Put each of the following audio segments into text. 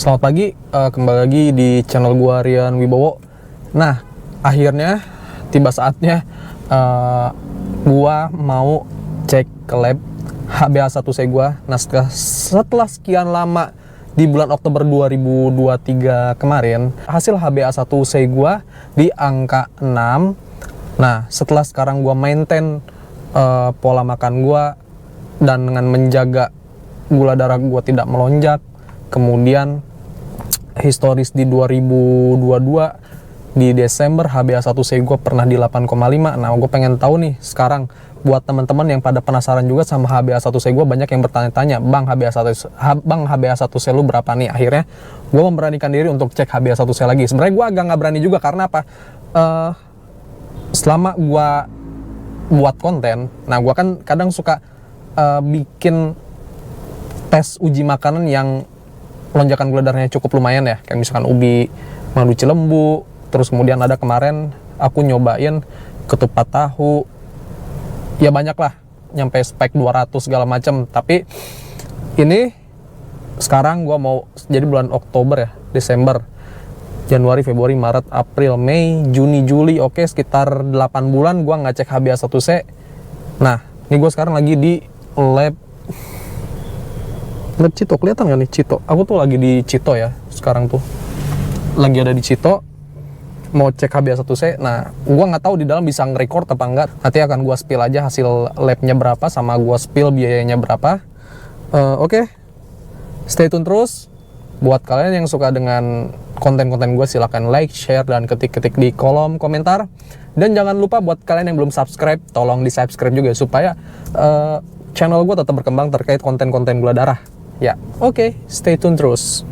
Selamat pagi, kembali lagi di channel gua Rian Wibowo. Nah, akhirnya tiba saatnya gua mau cek ke lab HbA1c gua. Nah, setelah sekian lama di bulan Oktober 2023 kemarin, hasil HbA1c gua di angka 6. Nah, setelah sekarang gua maintain pola makan gua dan dengan menjaga gula darah gua tidak melonjak, kemudian historis di 2022 di Desember HbA1c gue pernah di 8,5. Nah, gue pengen tahu nih sekarang buat teman-teman yang pada penasaran juga sama HbA1c gue, banyak yang bertanya-tanya, Bang HbA1c lu berapa nih? Akhirnya gue memberanikan diri untuk cek HbA1c lagi. Sebenarnya gue agak nggak berani juga karena apa? Selama gue buat konten, nah gue kan kadang suka bikin tes uji makanan yang lonjakan gula darahnya cukup lumayan ya, kayak misalkan ubi madu Cilembu, terus kemudian ada kemarin aku nyobain ketupat tahu, ya banyak lah, nyampe spek 200 segala macam. Tapi ini sekarang gua mau, jadi bulan Oktober ya, Desember, Januari, Februari, Maret, April, Mei, Juni, Juli, oke sekitar 8 bulan gua nggak cek HbA1c. Nah, ini gua sekarang lagi di lab Cito, kelihatan gak nih Cito? Aku tuh lagi di Cito ya, sekarang tuh lagi ada di Cito, mau cek HbA1c. Nah, gua nggak tahu di dalam bisa nge-record apa enggak. Nanti akan gua spill aja hasil labnya berapa, sama gua spill biayanya berapa. Oke. Stay tune terus. Buat kalian yang suka dengan konten-konten gua, silahkan like, share, dan ketik-ketik di kolom komentar. Dan jangan lupa buat kalian yang belum subscribe, tolong di subscribe juga supaya channel gua tetap berkembang terkait konten-konten gula darah. Ya, oke, stay tune terus.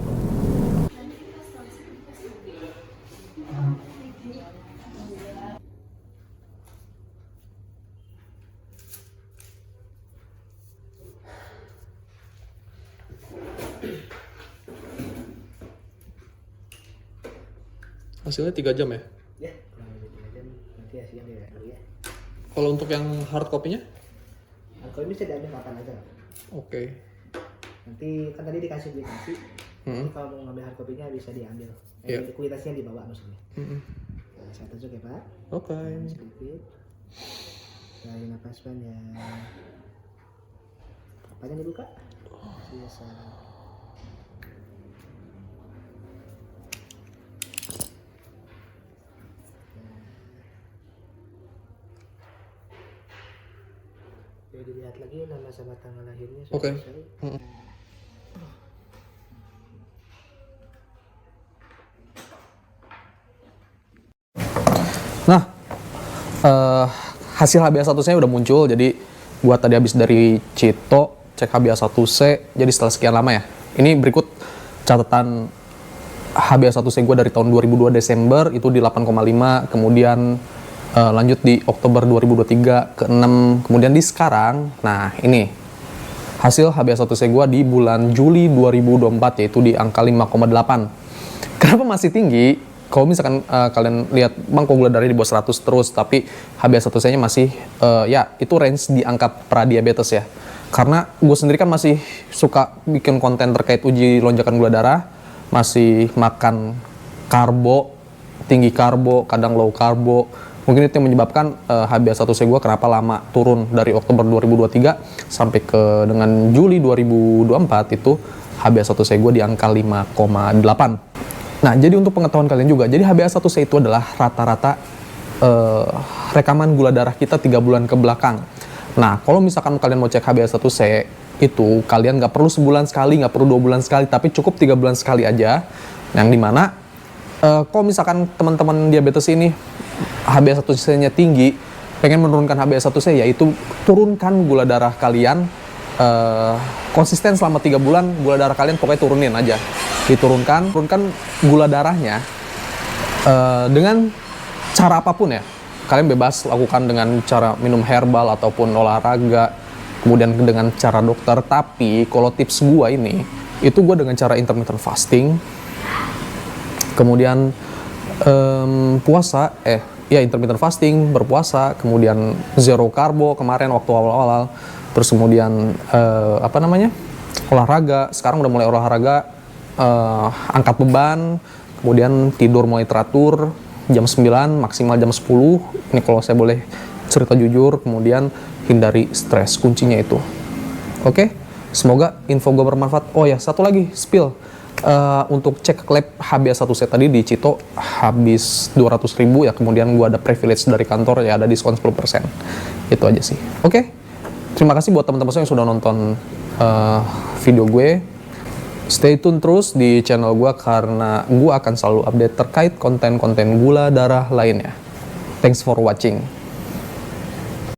Hasilnya 3 jam ya? Ya, kurang lebih 3 jam. Nanti hasilnya dilihat dulu ya. Kalau untuk yang hard copy-nya? Kalau bisa diambil kapan aja. Oke. Nanti kan tadi dikasih kuitasi. Nanti kalau mau ngambil hard copy-nya bisa diambil. Kuitasinya dibawa maksudnya. Nah, saya tunjuk ya Pak. Oke. Sedikit. Tarik nafas panjang. Apanya dibuka? Biasa. Jadi dilihat lagi nama sama tanggal lahirnya. Oke. Nah, hasil HbA1c udah muncul. Jadi gua tadi habis dari Cito cek HbA1c. Jadi setelah sekian lama ya, ini berikut catatan HbA1c gua dari tahun 2002 Desember itu di 8,5, kemudian lanjut di Oktober 2023 ke 6, kemudian di sekarang. Nah, ini hasil HbA1c gua di bulan Juli 2024, yaitu di angka 5,8. Kenapa masih tinggi? Kalau misalkan kalian lihat, Bang, kok gula darahnya di bawah 100 terus, tapi HbA1c-nya masih ya itu range di angka pradiabetes ya. Karena gue sendiri kan masih suka bikin konten terkait uji lonjakan gula darah, masih makan karbo, tinggi karbo, kadang low karbo. Mungkin itu yang menyebabkan HbA1c gue kenapa lama turun dari Oktober 2023 sampai ke dengan Juli 2024 itu HbA1c gue di angka 5,8. Nah, jadi untuk pengetahuan kalian juga, jadi HbA1c itu adalah rata-rata rekaman gula darah kita 3 bulan ke belakang. Nah, kalau misalkan kalian mau cek HbA1c itu, kalian nggak perlu sebulan sekali, nggak perlu 2 bulan sekali, tapi cukup 3 bulan sekali aja. Yang dimana kalau misalkan teman-teman diabetes ini HbA1c-nya tinggi, pengen menurunkan HbA1c, yaitu turunkan gula darah kalian konsisten selama 3 bulan, gula darah kalian pokoknya turunin aja. Turunkan gula darahnya dengan cara apapun ya. Kalian bebas lakukan dengan cara minum herbal ataupun olahraga, kemudian dengan cara dokter. Tapi kalau tips gua ini, itu gua dengan cara intermittent fasting, kemudian puasa, intermittent fasting, berpuasa, kemudian zero karbo kemarin waktu awal-awal, terus kemudian olahraga. Sekarang udah mulai olahraga angkat beban, kemudian tidur mulai teratur, jam 9, maksimal jam 10. Ini kalau saya boleh cerita jujur, kemudian hindari stres, kuncinya itu. Oke, semoga info gue bermanfaat. Oh ya, satu lagi, spill. Untuk cek lab HbA1c tadi di Cito habis 200.000 ya, kemudian gue ada privilege dari kantor ya, ada diskon 10%. Itu aja sih. Oke, terima kasih buat teman-teman yang sudah nonton video gue. Stay tune terus di channel gue karena gue akan selalu update terkait konten-konten gula darah lainnya. Thanks for watching.